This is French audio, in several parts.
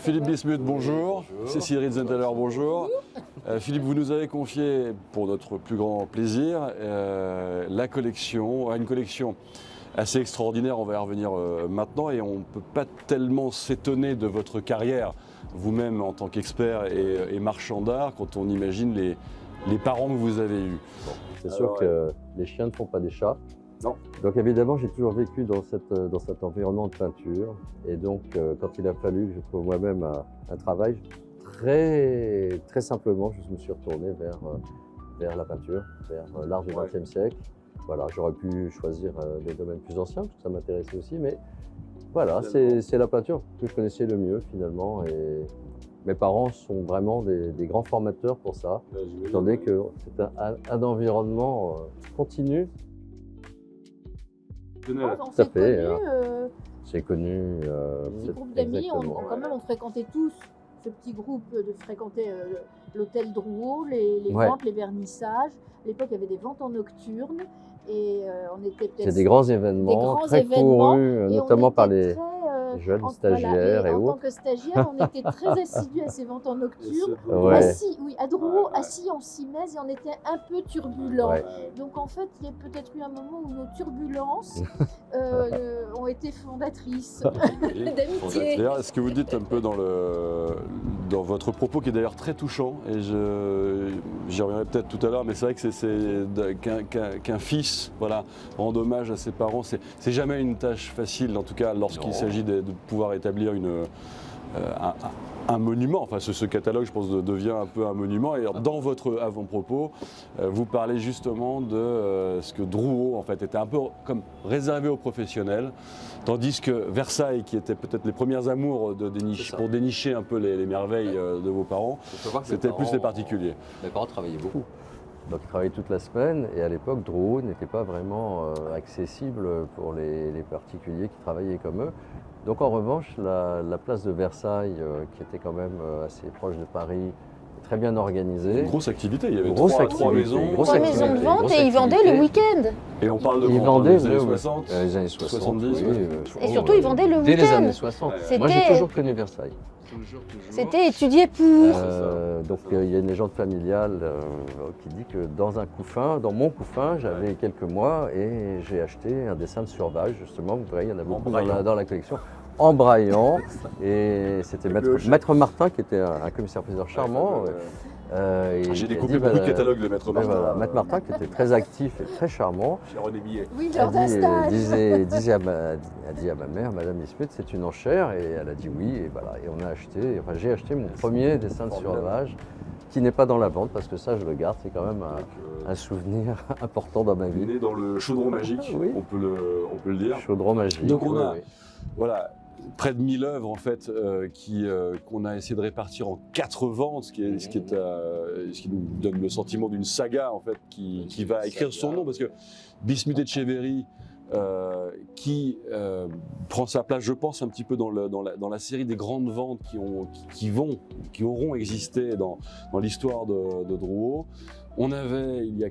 Philippe Bismuth, bonjour. Cécile Ritzenthaler, bonjour. Philippe, vous nous avez confié, pour notre plus grand plaisir, la collection, une collection assez extraordinaire, on va y revenir maintenant, et on ne peut pas tellement s'étonner de votre carrière, vous-même en tant qu'expert et marchand d'art, quand on imagine les parents que vous avez eus. Bon, c'est sûr que les chiens ne font pas des chats. Non. Donc évidemment, j'ai toujours vécu dans cet environnement de peinture. Et donc, quand il a fallu que je trouve moi-même un travail, très simplement, je me suis retourné vers la peinture, vers l'art du XXe siècle. Voilà, j'aurais pu choisir des domaines plus anciens, parce que ça m'intéressait aussi, mais voilà, c'est la peinture que je connaissais le mieux finalement. Et mes parents sont vraiment des grands formateurs pour ça, étant donné que c'est un environnement continu. Tout à fait. J'ai connu ce groupe d'amis, on fréquentait tous ce petit groupe, fréquentait l'hôtel Drouot, les ventes, les vernissages. À l'époque, il y avait des ventes en nocturne. Et on était peut-être. C'est des grands événements, très courus, notamment par les jeunes stagiaires et autres. En tant que stagiaire, on était très assidus à ces ventes en nocturne. Ouais. Assis, oui, à Drouot, assis en simèse, et on était un peu turbulents. Ouais. Donc en fait, il y a peut-être eu un moment où nos turbulences ont été fondatrices d'amitié. D'ailleurs, est-ce que vous dites un peu dans votre propos, qui est d'ailleurs très touchant, et j'y reviendrai peut-être tout à l'heure, mais c'est vrai que c'est qu'un fils, voilà, rendre hommage à ses parents, c'est jamais une tâche facile, en tout cas lorsqu'il s'agit de pouvoir établir un monument. Enfin, ce catalogue, je pense, devient un peu un monument. Et dans votre avant-propos, vous parlez justement de ce que Drouot, en fait, était un peu comme réservé aux professionnels, tandis que Versailles, qui était peut-être les premières amours pour dénicher un peu les merveilles de vos parents, c'était plus les particuliers. Mes parents travaillaient beaucoup. Donc ils travaillaient toute la semaine, et à l'époque, Drouot n'était pas vraiment accessible pour les particuliers qui travaillaient comme eux. Donc en revanche, la place de Versailles, qui était quand même assez proche de Paris, très bien organisée. Une grosse activité, il y avait trois maisons de vente, et ils vendaient le week-end. Et on parle de ils vendaient les années 60, les années 60, 70. Oui, et surtout, ils vendaient le week-end. Dès les années 60. Moi, j'ai toujours connu Versailles. C'était étudié pour. Donc il y a une légende familiale qui dit que dans mon couffin, j'avais quelques mois et j'ai acheté un dessin de Survage, justement, vous voyez, il y en a beaucoup dans la collection, en braillant. Et c'était Maître Martin, qui était un commissaire-priseur charmant. J'ai découpé beaucoup de catalogues de Maître Martin. Voilà, Maître Martin, qui était très actif et très charmant. Chez René Millet. Oui, lors d'un stage. A dit à ma mère, Madame Bismuth, c'est une enchère, et elle a dit oui, et voilà. Et on a acheté, j'ai acheté mon premier dessin de Survage, qui n'est pas dans la vente, parce que ça, je le garde, c'est quand même un souvenir important dans ma vie. Né dans le chaudron magique, oui. on peut le dire. Chaudron magique. Donc on a, voilà, près de 1000 œuvres en fait qu'on a essayé de répartir en 4 ventes, ce qui nous donne le sentiment d'une saga en fait qui va écrire son nom, parce que Bismuth Etcheverry qui prend sa place, je pense, un petit peu dans la série des grandes ventes qui auront existé dans l'histoire de Drouot. On avait, il y a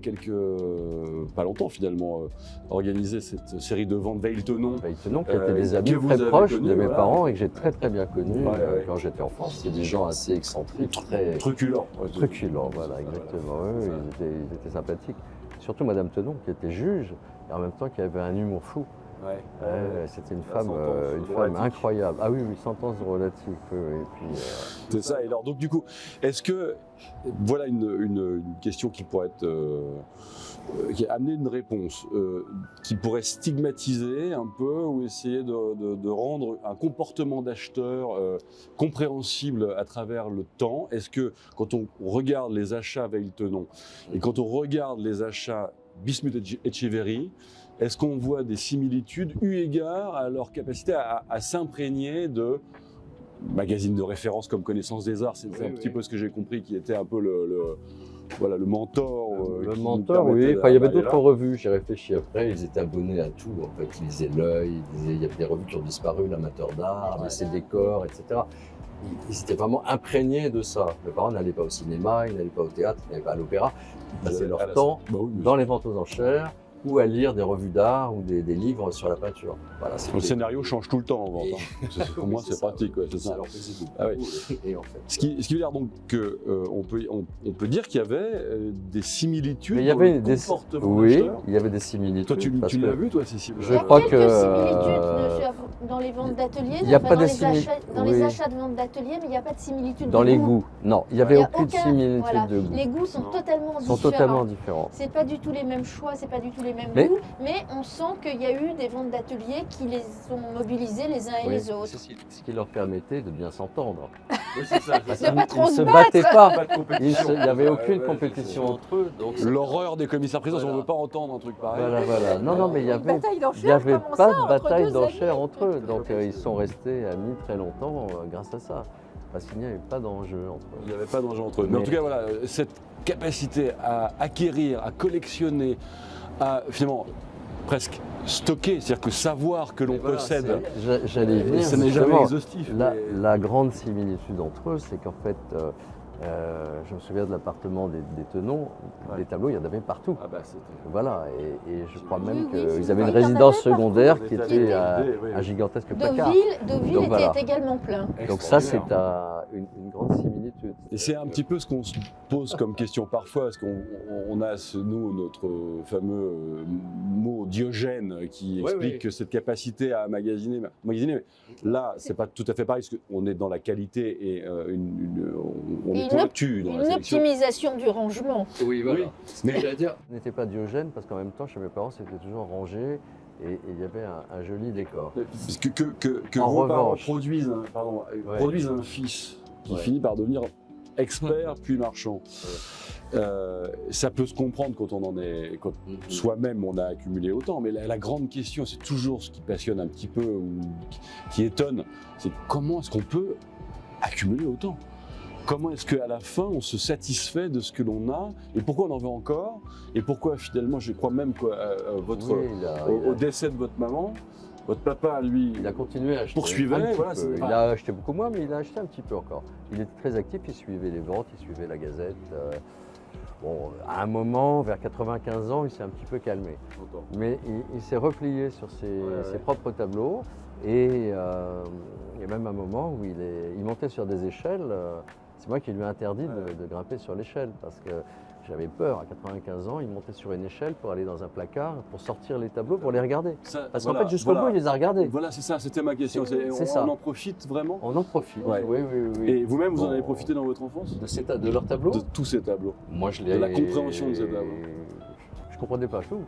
pas longtemps finalement, organisé cette série de ventes Veil-Tenon. Veil-Tenon, qui étaient des amis très proches de mes parents et que j'ai très bien connus quand j'étais enfant. C'est des gens assez excentriques, très truculents. Truculents, voilà, exactement. Oui, ils étaient sympathiques. Surtout Madame Tenon, qui était juge, et en même temps qui avait un humour fou. C'était une femme incroyable. Ah oui, sentence relative. Et puis, c'est ça. Et alors, donc du coup, est-ce que, voilà une question qui pourrait être, qui a amené une réponse, qui pourrait stigmatiser un peu ou essayer de rendre un comportement d'acheteur compréhensible à travers le temps. Est-ce que quand on regarde les achats Veil-Tenon et quand on regarde les achats Bismuth Etcheverry, est-ce qu'on voit des similitudes eu égard à leur capacité à s'imprégner de magazines de référence comme Connaissance des Arts? C'est un petit peu ce que j'ai compris, qui était un peu le mentor. Le mentor, oui. Enfin, il y avait d'autres revues, j'ai réfléchi après, ils étaient abonnés à tout. En fait, ils lisaient L'Œil, il y avait des revues qui ont disparu, l'Amateur d'art, l'Essai décor, etc. Ils étaient vraiment imprégnés de ça. Mes parents n'allaient pas au cinéma, ils n'allaient pas au théâtre, ils n'allaient pas à l'opéra. Ils passaient leur temps dans les ventes aux enchères. ou à lire des revues d'art ou des livres sur la peinture. Voilà, Le scénario change tout le temps en vente. Hein. Pour moi, c'est pratique. Ouais, c'est ça. leur plaisait beaucoup. Ah oui. Et en fait, Ce qui veut dire donc qu'on peut dire qu'il y avait des similitudes mais il y dans avait le des comportement oui, d'acheteurs. il y avait des similitudes. Toi, tu parce l'as que vu, toi, Cécile? je Il y a crois quelques que, similitudes dans les ventes d'ateliers, il y a pas dans de les oui. achats de ventes d'ateliers, mais il n'y a pas de similitude dans de les goût. goûts, non, il n'y avait Il y a aucune aucun- similitude voilà. de goût. Les goûts sont Non. totalement Ils sont différents. totalement différents. C'est pas du tout les mêmes choix, c'est pas du tout les mêmes Mais- goûts, mais on sent qu'il y a eu des ventes d'ateliers qui les ont mobilisés les uns et Oui, les autres. c'est ce qui leur permettait de bien s'entendre. Oui, c'est ça. Parce De qu'ils pas trop ne se se battre. battaient pas. Pas de compétition. Il n'y avait aucune Ouais, compétition entre eux. Donc L'horreur des commissaires-priseurs, Voilà. on ne veut pas entendre un truc pareil. voilà. Non, mais il y Une avait. bataille Il d'enchères, n'y avait comment pas ça, de entre bataille deux d'enchères amis entre eux, donc ils sont restés amis très longtemps grâce à ça, parce qu'il n'y avait pas d'enjeu entre eux. Il n'y avait pas d'enjeu entre eux. Mais en Mais- tout cas, voilà, cette capacité à acquérir, à collectionner, à finalement presque stocker, c'est-à-dire que savoir que l'on Et voilà, possède, J'allais y venir. ça n'est jamais justement. exhaustif. La, mais- la grande similitude entre eux, c'est qu'en fait, je me souviens de l'appartement des Tenons, Ouais. des tableaux, il y en avait partout. Ah bah, c'était... Voilà, et je crois même Oui, qu'ils c'est avaient une vrai, il y en résidence avait partout. secondaire qui Des était tableaux, oui. un gigantesque placard. Deauville Donc, voilà. était également plein. Donc ça, c'est Extraordinaire. une grande similitude. Et c'est un petit peu ce qu'on se pose comme question parfois, parce qu'on a, nous, notre fameux mot Diogène qui explique oui. que cette capacité à magasiner, mais là, c'est pas tout à fait pareil, parce qu'on est dans la qualité et on Et est pointu dans la Une sélection. optimisation du rangement. Oui, Oui, mais j'allais dire, ce n'était pas Diogène parce qu'en même temps, chez mes parents, c'était toujours rangé et il y avait un joli décor. parce que En vos parents revanche. produisent un fils qui finit par devenir expert puis marchand. Ça peut se comprendre quand on en est, quand soi-même on a accumulé autant, mais la grande question, c'est toujours ce qui passionne un petit peu ou qui étonne, c'est comment est-ce qu'on peut accumuler autant? Comment est-ce qu'à la fin on se satisfait de ce que l'on a et pourquoi on en veut encore? Et pourquoi finalement, je crois même qu'au au décès de votre maman, votre papa, lui, Il a continué à acheter. poursuivait, un petit voilà, peu. c'est- Il a acheté beaucoup moins, mais il a acheté un petit peu encore. Il était très actif, il suivait les ventes, il suivait la Gazette. Bon, à un moment, vers 95 ans, il s'est un petit peu calmé. Mais il s'est replié sur ses propres tableaux. Et il y a même un moment où il montait sur des échelles. C'est moi qui lui ai interdit de grimper sur l'échelle parce que j'avais peur. À 95 ans, il montait sur une échelle pour aller dans un placard, pour sortir les tableaux, pour les regarder. Parce qu'en fait, jusqu'au bout, il les a regardés. Voilà, c'est ça, c'était ma question. C'est ça. On en profite vraiment. On en profite. Ouais. Oui. Et vous-même, vous en Bon. avez profité dans votre enfance De leurs tableaux de tous ces tableaux. Moi, je de la compréhension de ces tableaux. Je comprenais pas tout.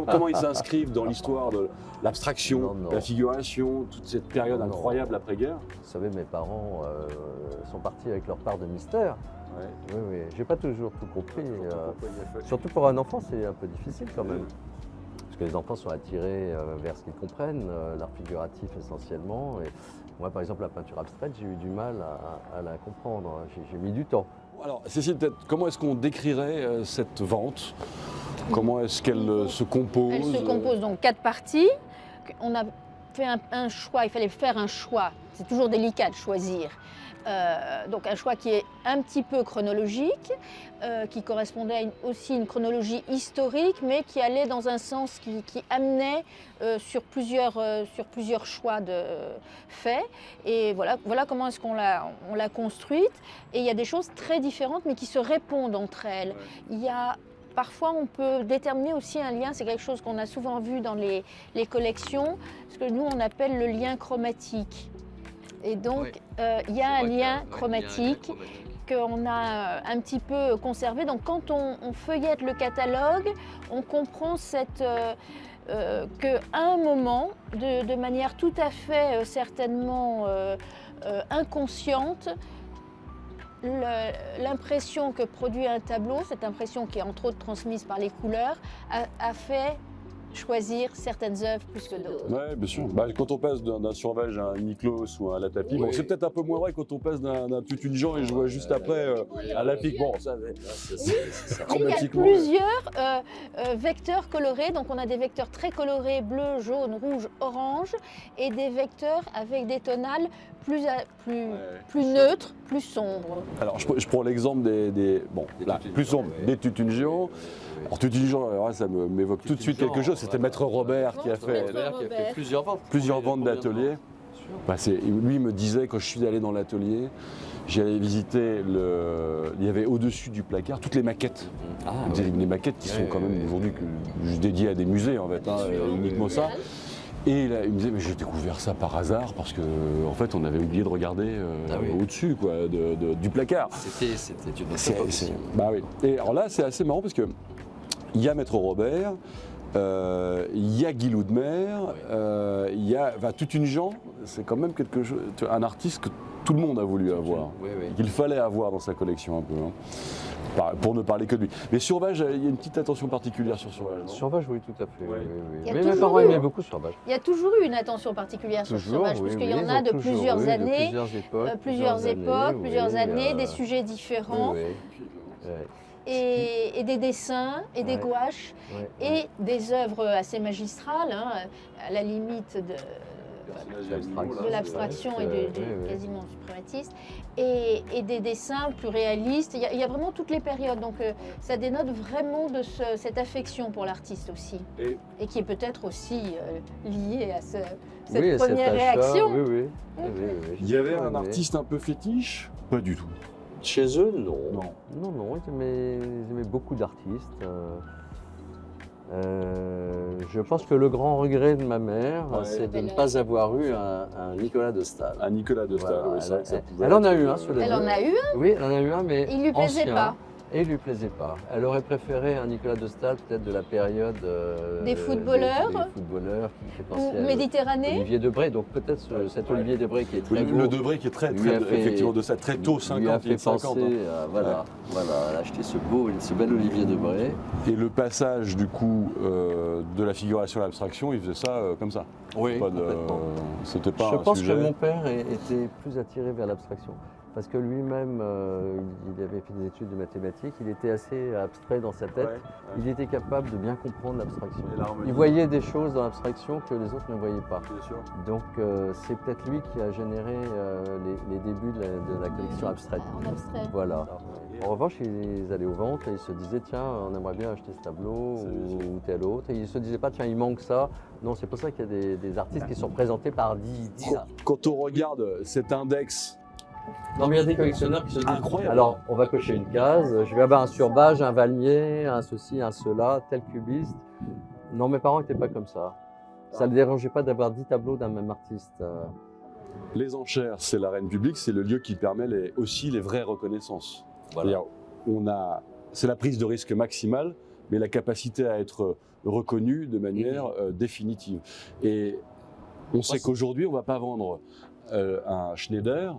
Comment ils s'inscrivent dans l'histoire de l'abstraction, Non, non. la figuration, toute cette période Non. incroyable après-guerre? Vous savez, mes parents sont partis avec leur part de mystère. Oui. J'ai pas toujours tout compris. Surtout pour un enfant, c'est un peu difficile quand même. Parce que les enfants sont attirés vers ce qu'ils comprennent, l'art figuratif essentiellement. Et moi, par exemple, la peinture abstraite, j'ai eu du mal à la comprendre. J'ai mis du temps. Alors, Cécile, peut-être, comment est-ce qu'on décrirait cette vente? Comment est-ce qu'elle se compose? Elle se compose donc 4 parties. On a fait un choix, il fallait faire un choix. C'est toujours délicat de choisir. Donc un choix qui est un petit peu chronologique, qui correspondait à aussi une chronologie historique, mais qui allait dans un sens qui amenait sur plusieurs choix de faits. Et voilà comment est-ce qu'on l'a construite. Et il y a des choses très différentes, mais qui se répondent entre elles. Il y a parfois, on peut déterminer aussi un lien, c'est quelque chose qu'on a souvent vu dans les collections, ce que nous, on appelle le lien chromatique. Et donc, il y a un lien chromatique qu'on a un petit peu conservé. Donc, quand on feuillette le catalogue, on comprend qu'à un moment, de manière tout à fait certainement inconsciente, l'impression que produit un tableau, cette impression qui est entre autres transmise par les couleurs, a fait choisir certaines œuvres plus que d'autres. Oui, bien sûr. Quand on passe d'un survêt à un Miklos ou à un Latapi, bon, c'est peut-être un peu moins vrai quand on passe d'un Tutunjan et je vois juste après à Lapic. Bon, ça, Il y a plusieurs vecteurs colorés. Donc on a des vecteurs très colorés, bleu, jaune, rouge, orange, et des vecteurs avec des tonales plus neutre, plus sombre. Alors je prends l'exemple plus sombre, des Tutune géants. Alors Tutune géants, alors, ça m'évoque tout de suite quelque chose. C'était Maître Robert qui a fait plusieurs ventes d'ateliers. Lui me disait, quand je suis allé dans l'atelier, j'allais visiter, il y avait au-dessus du placard toutes les maquettes. Des maquettes qui sont quand même aujourd'hui dédiées à des musées en fait, uniquement ça. Et là, il me disait, mais j'ai découvert ça par hasard parce que en fait on avait oublié de regarder au-dessus du placard. C'était une autre époque aussi. Oui. Et alors là c'est assez marrant parce que il y a Maître Robert, il y a Guy Loudmer, il y a Tutune géants, c'est quand même quelque chose, un artiste que tout le monde a voulu avoir, qu'il fallait avoir dans sa collection un peu, pour ne parler que de lui. Mais Sauvage, il y a une petite attention particulière sur Sauvage. Sauvage, oui, tout à fait. Ouais. Oui. Mais mes parents aimaient beaucoup Sauvage. Il y a toujours eu une attention particulière sur Sauvage, parce qu'il y en a de plusieurs années, plusieurs années, des sujets différents. Et des dessins, et des gouaches, et des œuvres assez magistrales, à la limite de l'abstraction et quasiment du primatiste, et des dessins plus réalistes. Il y a vraiment toutes les périodes, donc ça dénote vraiment de cette affection pour l'artiste aussi, et qui est peut-être aussi liée à cette première réaction. Il y avait un artiste un peu fétiche? Pas du tout. Chez eux, non. Non, ils aimaient beaucoup d'artistes. Je pense que le grand regret de ma mère, c'est de ne pas avoir eu un Nicolas de Staël. Un Nicolas de Staël, elle en a eu un, Elle en a eu un? Oui, elle en a eu un, mais il lui plaisait ancien. pas. Et il lui plaisait pas. Elle aurait préféré un Nicolas de Staël, peut-être de la période des footballeurs, des footballeurs qui fait penser à Méditerranée. Olivier Debré, donc peut-être cet Olivier Debré qui est très beau. Le Debré qui est très effectivement de ça, très tôt, 50, lui a fait 50. Penser, voilà, elle a acheté ce bel Olivier Debré. Et le passage du coup de la figuration à l'abstraction, il faisait ça comme ça. Oui, c'était pas Je un pense sujet. que mon père était plus attiré vers l'abstraction. Parce que lui-même, il avait fait des études de mathématiques, il était assez abstrait dans sa tête, il était capable de bien comprendre l'abstraction. Il voyait des choses dans l'abstraction que les autres ne voyaient pas. Bien sûr. Donc c'est peut-être lui qui a généré les débuts de la collection abstraite. En abstrait. Voilà. En revanche, ils allaient aux ventes et ils se disaient, tiens, on aimerait bien acheter ce tableau ou tel autre. Et ils ne se disaient pas, tiens, il manque ça. Non, c'est pour ça qu'il y a des artistes qui sont présentés par 10. Quand on regarde cet index, Non, mais il y a des collectionneurs qui se disent, incroyable. Alors, on va cocher une case, je vais avoir un Surbage, un Valmier, un ceci, un cela, tel cubiste. Non, mes parents n'étaient pas comme ça. Ça ne les dérangeait pas d'avoir 10 tableaux d'un même artiste. les enchères, c'est l'arène publique, c'est le lieu qui permet aussi les vraies reconnaissances. Voilà. C'est la prise de risque maximale, mais la capacité à être reconnu de manière définitive. Et on sait qu'aujourd'hui, on ne va pas vendre un Schneider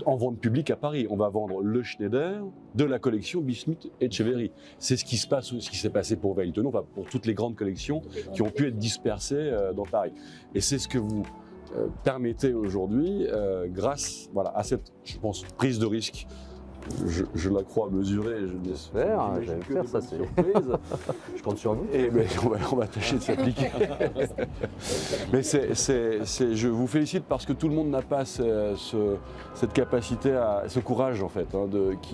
en vente publique à Paris. On va vendre le Schneider de la collection Bismuth Etcheverry. C'est ce qui s'est passé pour Veilletenon, enfin pour toutes les grandes collections qui ont pu être dispersées dans Paris. Et c'est ce que vous permettez aujourd'hui grâce à cette, je pense, prise de risque. Je la crois mesurée. J'espère, ça c'est. Je compte sur vous. On va tâcher de s'appliquer. Mais je vous félicite parce que tout le monde n'a pas cette capacité, ce courage en fait,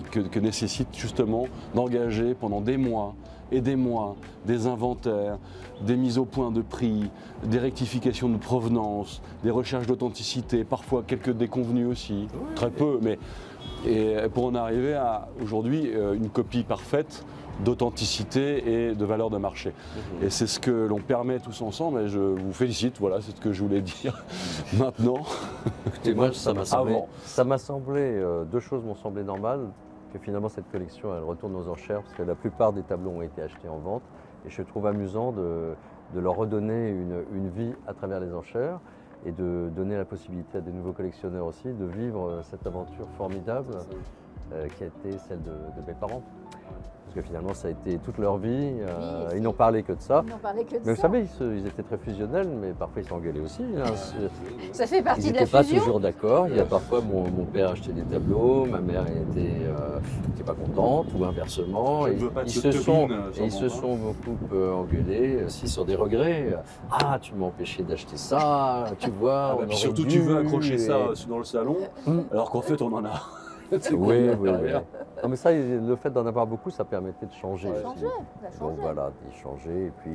que nécessite justement d'engager pendant des mois et des mois des inventaires, des mises au point de prix, des rectifications de provenance, des recherches d'authenticité, parfois quelques déconvenues aussi, très peu, mais pour en arriver à aujourd'hui une copie parfaite d'authenticité et de valeur de marché. Et c'est ce que l'on permet tous ensemble et je vous félicite, voilà, c'est ce que je voulais dire maintenant. Écoutez, moi, ça m'a semblé, deux choses m'ont semblé normales, que finalement cette collection elle retourne aux enchères parce que la plupart des tableaux ont été achetés en vente et je trouve amusant de leur redonner une vie à travers les enchères et de donner la possibilité à des nouveaux collectionneurs aussi de vivre cette aventure formidable qui a été celle de mes parents. parce que finalement ça a été toute leur vie, ils n'ont parlé que de ça. Ils n'ont parlé que de Mais ça. vous savez, ils étaient très fusionnels, mais parfois ils s'engueulaient aussi. Hein. Ça fait partie Ils de la n'étaient pas fusion. toujours d'accord. Il y a parfois mon père achetait des tableaux, ma mère était pas contente, ou inversement. Je Et ne veux pas de ils ce se sont, tobine, et ils se sûrement sont beaucoup engueulés, aussi sur des regrets. Ah, tu m'as empêché d'acheter ça, tu vois. Ah bah, on puis aurait surtout, dû, tu veux accrocher ça et- dans le salon, alors qu'en fait, on en a. C'est Oui, cool, oui, oui. derrière. Non, mais ça, le fait d'en avoir beaucoup, ça permettait de changer. Ça aussi. changeait, ça Donc changeait. voilà, d'y changer. Et puis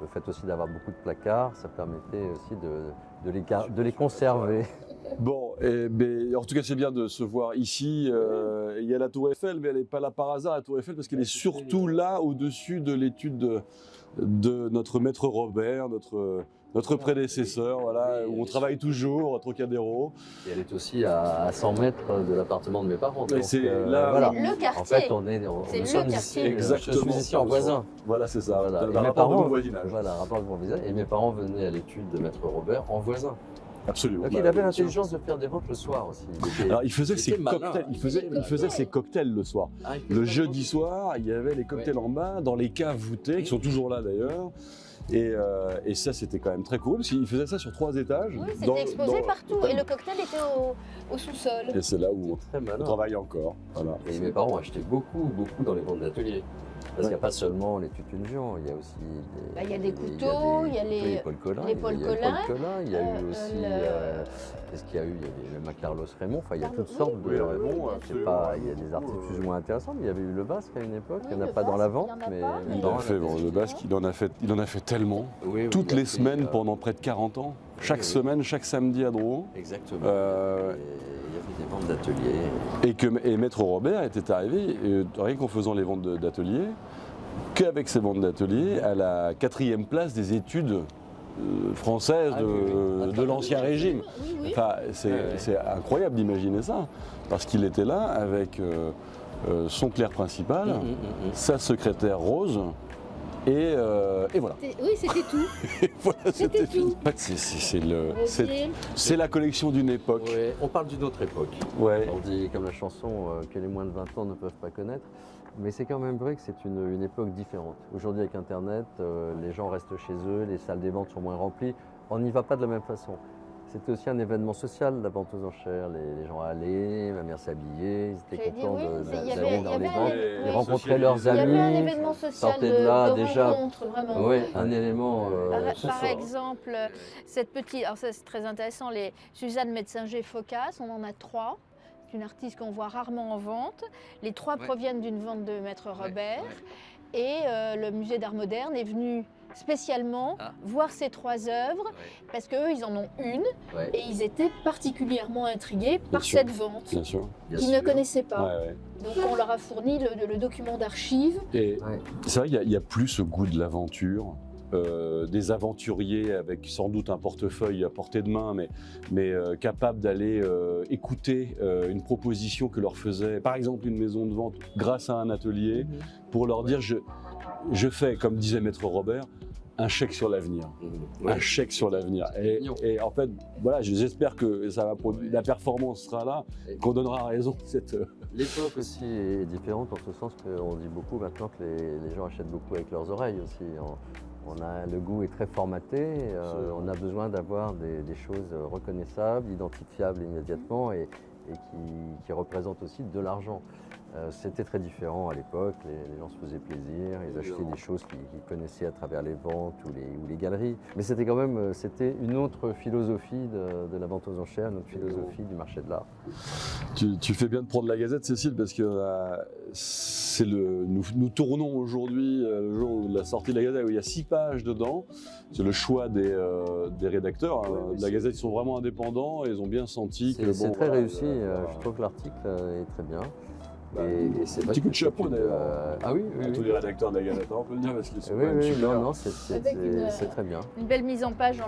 le fait aussi d'avoir beaucoup de placards, ça permettait aussi de les conserver. Bon, en tout cas, c'est bien de se voir ici. Il y a la Tour Eiffel, mais elle n'est pas là par hasard, la Tour Eiffel, parce qu'elle est surtout là, au-dessus de l'étude de notre maître Robert, notre prédécesseur, voilà, où on travaille toujours, au Trocadéro. Et elle est aussi à 100 mètres de l'appartement de mes parents. Et Donc, c'est là voilà. où- Le quartier. En fait, C'est nous le sommes quartier. ici. Exactement. Je suis ici en voisin. Voilà, c'est ça. Voilà. Dans Et un mes rapport de parents, bon voisinage. voilà, rapport avec mon voisin. Et mes parents venaient à l'étude de maître Robert en voisin. Absolument. Donc Bah, il avait bien sûr. l'intelligence de faire des ventes le soir aussi. Alors, il faisait ses était malin. cocktails. Il faisait ses cocktails le soir. Ah, il était Le pas jeudi beaucoup. soir, il y avait les cocktails en bas, dans les caves voûtées, qui sont toujours là d'ailleurs. Et ça, c'était quand même très cool, parce qu'il faisait ça sur 3 étages. Oui, c'était exposé dans- partout. Et le cocktail était au sous-sol. Et c'est là où Très on malin. travaille encore. Voilà. Et mes parents achetaient beaucoup dans les ventes d'atelier. Parce qu'il n'y a pas seulement les Tutungian, il y a aussi Bah, il y a des couteaux, il y a les Paul Collin, les Paul il y a Collin, Paul Collin, il y a eu aussi, le- qu'est-ce qu'il y a eu? Il y avait même Carlos Raymond, enfin il y a Carlos- toutes sortes oui, de... Raymond, c'est absolument. pas, il y a des artistes plus ou moins intéressants, mais il y avait eu Le Basque à une époque, Oui, il n'y en a Le pas dans la Basque, vente, il y en a mais pas, mais- Il dans a fait, bon, le basque, il en a fait tellement. Oui, oui, Toutes il a les pris, semaines pendant près de 40 ans. Chaque oui. semaine, chaque samedi à Drouot. Exactement. Euh, Il y avait des ventes d'atelier. Et Maître Robert était arrivé, rien qu'en faisant les ventes d'atelier, qu'avec ces ventes d'atelier, à la 4e place des études françaises Ah, oui, oui. de l'Ancien Régime. Oui, oui. Enfin, c'est Ouais, ouais. c'est incroyable d'imaginer ça, parce qu'il était là avec son clerc principal, sa secrétaire Rose, et voilà. Oui, c'était tout. Et voilà, C'était c'était fini. tout. En fait, Rosier. c'est la collection d'une époque. Ouais, on parle d'une autre époque. Ouais. On dit comme la chanson que les moins de 20 ans ne peuvent pas connaître. Mais c'est quand même vrai que c'est une époque différente. Aujourd'hui avec Internet, les gens restent chez eux, les salles des ventes sont moins remplies. On n'y va pas de la même façon. C'était aussi un événement social, la vente aux enchères. Les gens allaient, ma mère s'habillait, ils étaient J'allais dire, contents oui, il y avait- d'aller il y dans les avait ventes. un- Ils oui. rencontraient leurs Il y avait un amis. événement social sortaient de là, de déjà. rencontre, vraiment. Oui, un élément. Par exemple, cette petite, alors ça c'est très intéressant, les Suzanne Metzinger-Phocas, on en a 3. C'est une artiste qu'on voit rarement en vente. Les 3 Ouais. proviennent d'une vente de Maître Robert. Ouais. Et le musée d'art moderne est venu spécialement Ah. voir ces 3 œuvres parce qu'eux, ils en ont une Ouais, et ils étaient particulièrement intrigués par sûr. cette vente Bien sûr. bien qu'ils sûr. ne connaissaient pas. Ouais, ouais. Donc on leur a fourni le document d'archives. Et Ouais. c'est vrai qu'il n'y a plus ce goût de l'aventure. Des aventuriers avec sans doute un portefeuille à portée de main, mais capables d'aller écouter une proposition que leur faisait, par exemple, une maison de vente grâce à un atelier, pour leur dire je fais, comme disait Maître Robert, un chèque sur l'avenir. Ouais. Un chèque sur l'avenir. Et en fait, voilà, j'espère que ça va la performance sera là, qu'on donnera raison. L'époque aussi est différente en ce sens qu'on dit beaucoup maintenant que les gens achètent beaucoup avec leurs oreilles aussi. Le goût est très formaté, on a besoin d'avoir des choses reconnaissables, identifiables immédiatement et qui représentent aussi de l'argent. C'était très différent à l'époque, les gens se faisaient plaisir, ils achetaient des choses qu'ils connaissaient à travers les ventes ou les galeries. Mais c'était quand même une autre philosophie de la vente aux enchères, une autre philosophie du marché de l'art. Tu fais bien de prendre la Gazette, Cécile, parce que nous tournons aujourd'hui, le jour de la sortie de la Gazette, où il y a 6 pages dedans. C'est le choix des rédacteurs de la Gazette. Ils sont vraiment indépendants et ils ont bien senti que C'est bon, très voilà, réussi, je trouve que l'article est très bien. Et c'est un vrai petit coup que de chapeau c'est une, d'ailleurs. Ah oui, À oui, tous oui. les rédacteurs de la Gazette, on peut le dire, parce qu'ils sont Oui, quand même oui, super. non, Avec une- c'est très bien. Une belle mise en page dans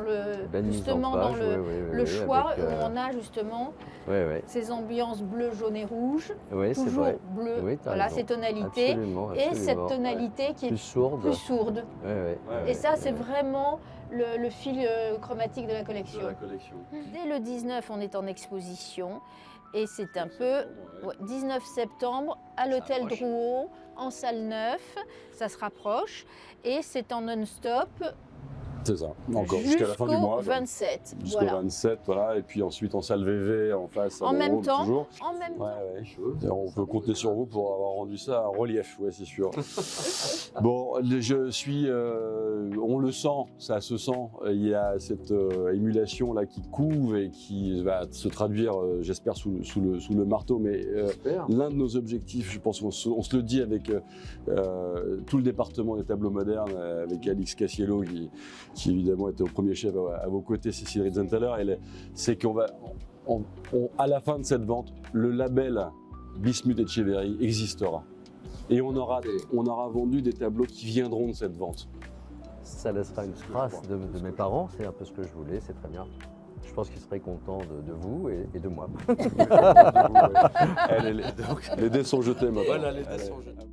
Belle mise en justement page, dans le choix avec, où on a justement Oui, oui. ces ambiances bleu, jaune et rouge, Oui, c'est toujours vrai. bleu, Oui, t'as voilà raison. ces tonalités, Absolument, et cette absolument. tonalité qui est Plus sourde. plus sourde. Oui, oui. Et ça, c'est vraiment le fil chromatique de la collection. De la collection. Dès le 19, on est en exposition. Et c'est un peu 19 septembre à l'hôtel Drouot, en salle 9, ça se rapproche. Et c'est en non-stop. C'est ça, encore jusqu'à la fin du mois. Jusqu'au 27. Jusqu'au 27, voilà. Et puis ensuite en salle VV en face. En même temps. Toujours. En même temps. Ouais. On peut compter sur vous pour avoir rendu ça en relief, ouais, c'est sûr. Bon, je suis, on le sent, ça se sent. Il y a cette émulation là qui couve et qui va se traduire, j'espère, sous le marteau. Mais l'un de nos objectifs, je pense qu'on se le dit avec tout le département des tableaux modernes, avec Alix Cassiello qui évidemment était au premier chef à vos côtés, Cécile Ritzenthaler, c'est qu'on va, à la fin de cette vente, le label Bismuth Etcheverry existera. Et on aura vendu des tableaux qui viendront de cette vente. Ça laissera une trace de mes parents, c'est un peu ce que je voulais, c'est très bien. Je pense qu'ils seraient contents de vous et de moi. Les dés sont jetés maintenant. Voilà, les dés sont jetés.